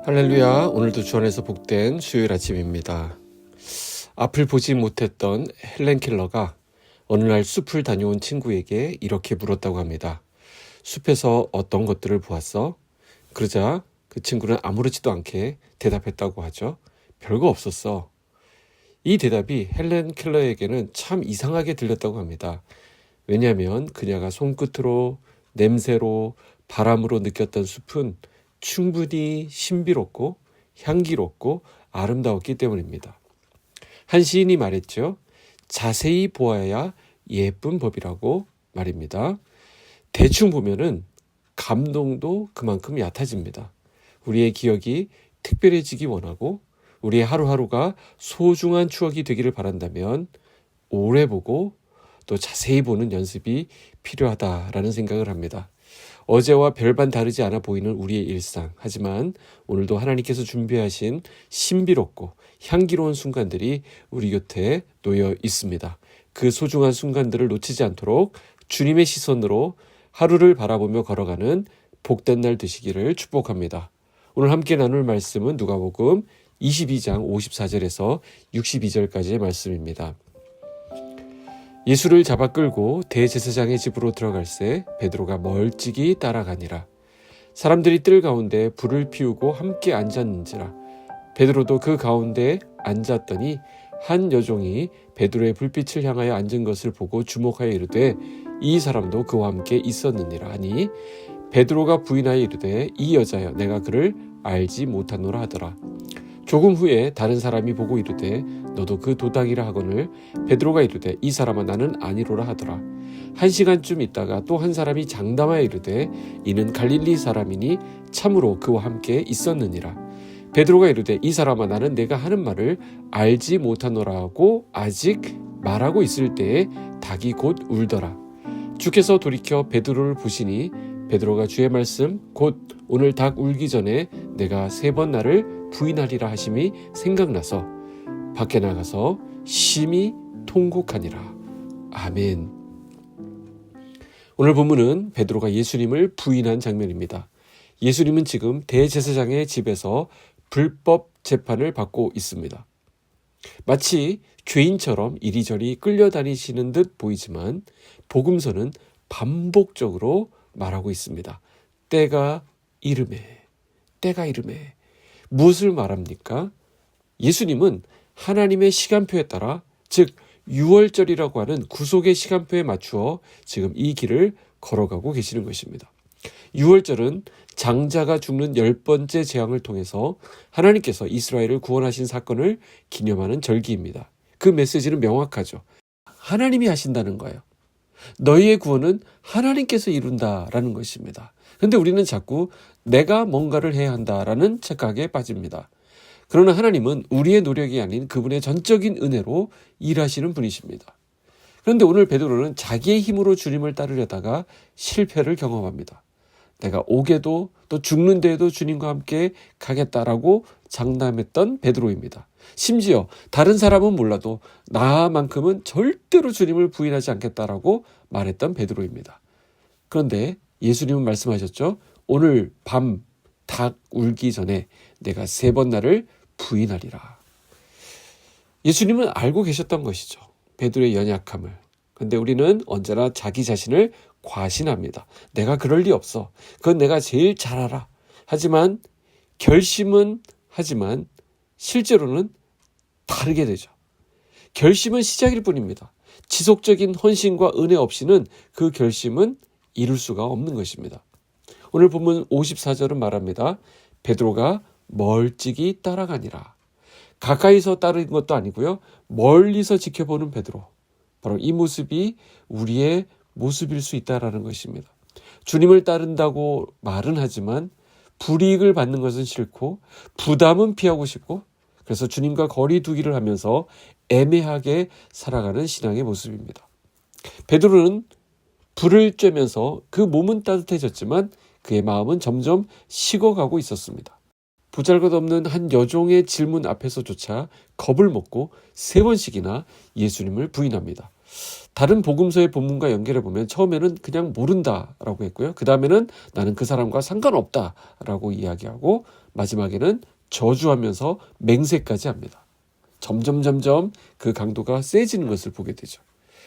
할렐루야. 오늘도 주 안에서 복된 수요일 아침입니다. 앞을 보지 못했던 헬렌 켈러가 어느 날 숲을 다녀온 친구에게 이렇게 물었다고 합니다. 숲에서 어떤 것들을 보았어? 그러자 그 친구는 아무렇지도 않게 대답했다고 하죠. 별거 없었어. 이 대답이 헬렌 켈러에게는 참 이상하게 들렸다고 합니다. 왜냐하면 그녀가 손끝으로, 냄새로, 바람으로 느꼈던 숲은 충분히 신비롭고 향기롭고 아름다웠기 때문입니다. 한 시인이 말했죠. 자세히 보아야 예쁜 법이라고 말입니다. 대충 보면은 감동도 그만큼 얕아집니다. 우리의 기억이 특별해지기 원하고 우리의 하루하루가 소중한 추억이 되기를 바란다면 오래 보고 또 자세히 보는 연습이 필요하다라는 생각을 합니다. 어제와 별반 다르지 않아 보이는 우리의 일상. 하지만 오늘도 하나님께서 준비하신 신비롭고 향기로운 순간들이 우리 곁에 놓여 있습니다. 그 소중한 순간들을 놓치지 않도록 주님의 시선으로 하루를 바라보며 걸어가는 복된 날 되시기를 축복합니다. 오늘 함께 나눌 말씀은 누가복음 22장 54절에서 62절까지의 말씀입니다. 예수를 잡아 끌고 대제사장의 집으로 들어갈새 베드로가 멀찍이 따라가니라. 사람들이 뜰 가운데 불을 피우고 함께 앉았는지라. 베드로도 그 가운데 앉았더니 한 여종이 베드로의 불빛을 향하여 앉은 것을 보고 주목하여 이르되 이 사람도 그와 함께 있었느니라 하니 베드로가 부인하여 이르되 이 여자여 내가 그를 알지 못하노라 하더라. 조금 후에 다른 사람이 보고 이르되 너도 그 도당이라 하거늘 베드로가 이르되 이 사람아 나는 아니로라 하더라. 1시간쯤 있다가 또 한 사람이 장담하여 이르되 이는 갈릴리 사람이니 참으로 그와 함께 있었느니라. 베드로가 이르되 이 사람아 나는 내가 하는 말을 알지 못하노라 하고 아직 말하고 있을 때에 닭이 곧 울더라. 주께서 돌이켜 베드로를 보시니 베드로가 주의 말씀 곧 오늘 닭 울기 전에 내가 3번 나를 부인하리라 하심이 생각나서 밖에 나가서 심히 통곡하니라. 아멘. 오늘 본문은 베드로가 예수님을 부인한 장면입니다. 예수님은 지금 대제사장의 집에서 불법 재판을 받고 있습니다. 마치 죄인처럼 이리저리 끌려다니시는 듯 보이지만 복음서는 반복적으로 말하고 있습니다. 때가 이르매. 무엇을 말합니까? 예수님은 하나님의 시간표에 따라 즉 6월절이라고 하는 구속의 시간표에 맞추어 지금 이 길을 걸어가고 계시는 것입니다. 6월절은 장자가 죽는 10번째 재앙을 통해서 하나님께서 이스라엘을 구원하신 사건을 기념하는 절기입니다. 그 메시지는 명확하죠. 하나님이 하신다는 거예요. 너희의 구원은 하나님께서 이룬다라는 것입니다. 그런데 우리는 자꾸 내가 뭔가를 해야 한다라는 착각에 빠집니다. 그러나 하나님은 우리의 노력이 아닌 그분의 전적인 은혜로 일하시는 분이십니다. 그런데 오늘 베드로는 자기의 힘으로 주님을 따르려다가 실패를 경험합니다. 내가 오게도 또 죽는 데에도 주님과 함께 가겠다라고 장담했던 베드로입니다. 심지어 다른 사람은 몰라도 나만큼은 절대로 주님을 부인하지 않겠다라고 말했던 베드로입니다. 그런데 예수님은 말씀하셨죠. 오늘 밤 닭 울기 전에 내가 3번 나를 부인하리라. 예수님은 알고 계셨던 것이죠. 베드로의 연약함을. 그런데 우리는 언제나 자기 자신을 과신합니다. 내가 그럴 리 없어. 그건 내가 제일 잘 알아. 하지만 결심은 하지만 실제로는 다르게 되죠. 결심은 시작일 뿐입니다. 지속적인 헌신과 은혜 없이는 그 결심은 이룰 수가 없는 것입니다. 오늘 본문 54절은 말합니다. 베드로가 멀찍이 따라가니라. 가까이서 따르는 것도 아니고요. 멀리서 지켜보는 베드로. 바로 이 모습이 우리의 모습일 수 있다라는 것입니다. 주님을 따른다고 말은 하지만 불이익을 받는 것은 싫고 부담은 피하고 싶고 그래서 주님과 거리 두기를 하면서 애매하게 살아가는 신앙의 모습입니다. 베드로는 불을 쬐면서 그 몸은 따뜻해졌지만 그의 마음은 점점 식어가고 있었습니다. 보잘것없는 한 여종의 질문 앞에서조차 겁을 먹고 3번씩이나 예수님을 부인합니다. 다른 복음서의 본문과 연결해보면 처음에는 그냥 모른다라고 했고요. 그 다음에는 나는 그 사람과 상관없다라고 이야기하고 마지막에는 저주하면서 맹세까지 합니다. 점점 그 강도가 세지는 것을 보게 되죠.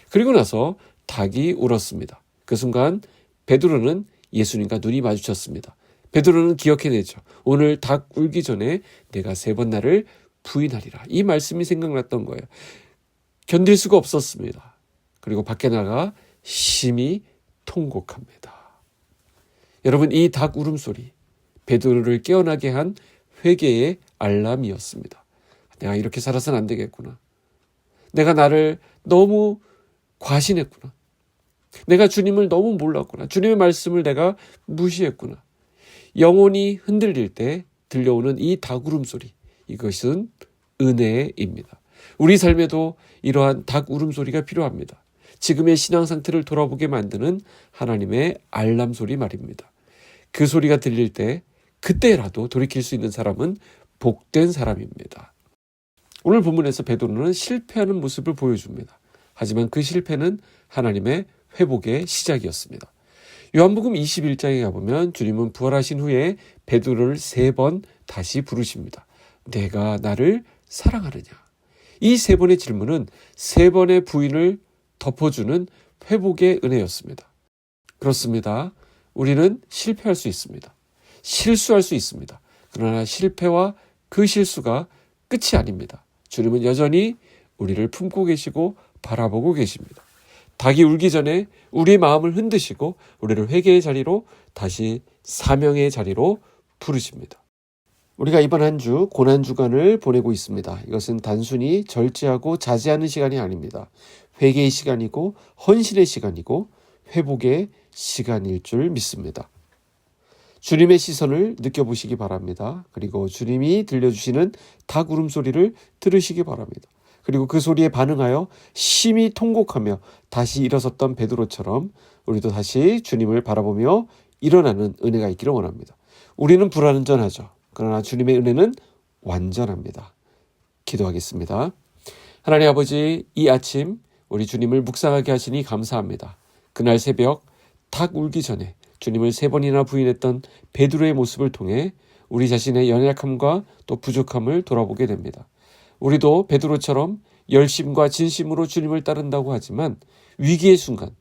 그리고 나서 닭이 울었습니다. 그 순간 베드로는 예수님과 눈이 마주쳤습니다. 베드로는 기억해내죠. 오늘 닭 울기 전에 내가 3번 나를 부인하리라. 이 말씀이 생각났던 거예요. 견딜 수가 없었습니다. 그리고 밖에 나가 심히 통곡합니다. 여러분, 이 닭 울음소리, 베드로를 깨어나게 한 회개의 알람이었습니다. 내가 이렇게 살아서는 안 되겠구나. 내가 나를 너무 과신했구나. 내가 주님을 너무 몰랐구나. 주님의 말씀을 내가 무시했구나. 영혼이 흔들릴 때 들려오는 이 닭 울음소리, 이것은 은혜입니다. 우리 삶에도 이러한 닭 울음소리가 필요합니다. 지금의 신앙 상태를 돌아보게 만드는 하나님의 알람 소리 말입니다. 그 소리가 들릴 때 그때라도 돌이킬 수 있는 사람은 복된 사람입니다. 오늘 본문에서 베드로는 실패하는 모습을 보여줍니다. 하지만 그 실패는 하나님의 회복의 시작이었습니다. 요한복음 21장에 가보면 주님은 부활하신 후에 베드로를 3번 다시 부르십니다. 내가 나를 사랑하느냐? 이 3번의 질문은 3번의 부인을 덮어주는 회복의 은혜였습니다. 그렇습니다. 우리는 실패할 수 있습니다. 실수할 수 있습니다. 그러나 실패와 그 실수가 끝이 아닙니다. 주님은 여전히 우리를 품고 계시고 바라보고 계십니다. 닭이 울기 전에 우리의 마음을 흔드시고 우리를 회개의 자리로, 다시 사명의 자리로 부르십니다. 우리가 이번 한 주 고난주간을 보내고 있습니다. 이것은 단순히 절제하고 자제하는 시간이 아닙니다. 회개의 시간이고 헌신의 시간이고 회복의 시간일 줄 믿습니다. 주님의 시선을 느껴보시기 바랍니다. 그리고 주님이 들려주시는 닭 울음소리를 들으시기 바랍니다. 그리고 그 소리에 반응하여 심히 통곡하며 다시 일어섰던 베드로처럼 우리도 다시 주님을 바라보며 일어나는 은혜가 있기를 원합니다. 우리는 불완전하죠. 그러나 주님의 은혜는 완전합니다. 기도하겠습니다. 하나님 아버지, 이 아침 우리 주님을 묵상하게 하시니 감사합니다. 그날 새벽 닭 울기 전에 주님을 3번이나 부인했던 베드로의 모습을 통해 우리 자신의 연약함과 또 부족함을 돌아보게 됩니다. 우리도 베드로처럼 열심과 진심으로 주님을 따른다고 하지만 위기의 순간,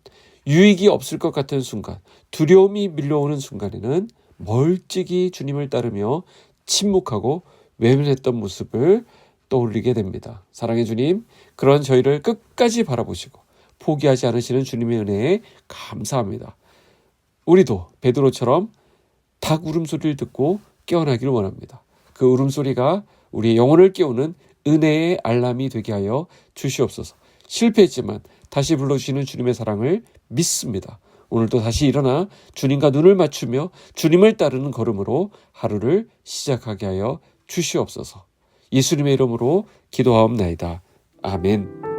유익이 없을 것 같은 순간, 두려움이 밀려오는 순간에는 멀찍이 주님을 따르며 침묵하고 외면했던 모습을 떠올리게 됩니다. 사랑의 주님, 그런 저희를 끝까지 바라보시고 포기하지 않으시는 주님의 은혜에 감사합니다. 우리도 베드로처럼 닭 울음소리를 듣고 깨어나기를 원합니다. 그 울음소리가 우리의 영혼을 깨우는 은혜의 알람이 되게 하여 주시옵소서. 실패했지만 다시 불러주시는 주님의 사랑을 믿습니다. 오늘도 다시 일어나 주님과 눈을 맞추며 주님을 따르는 걸음으로 하루를 시작하게 하여 주시옵소서. 예수님의 이름으로 기도하옵나이다. 아멘.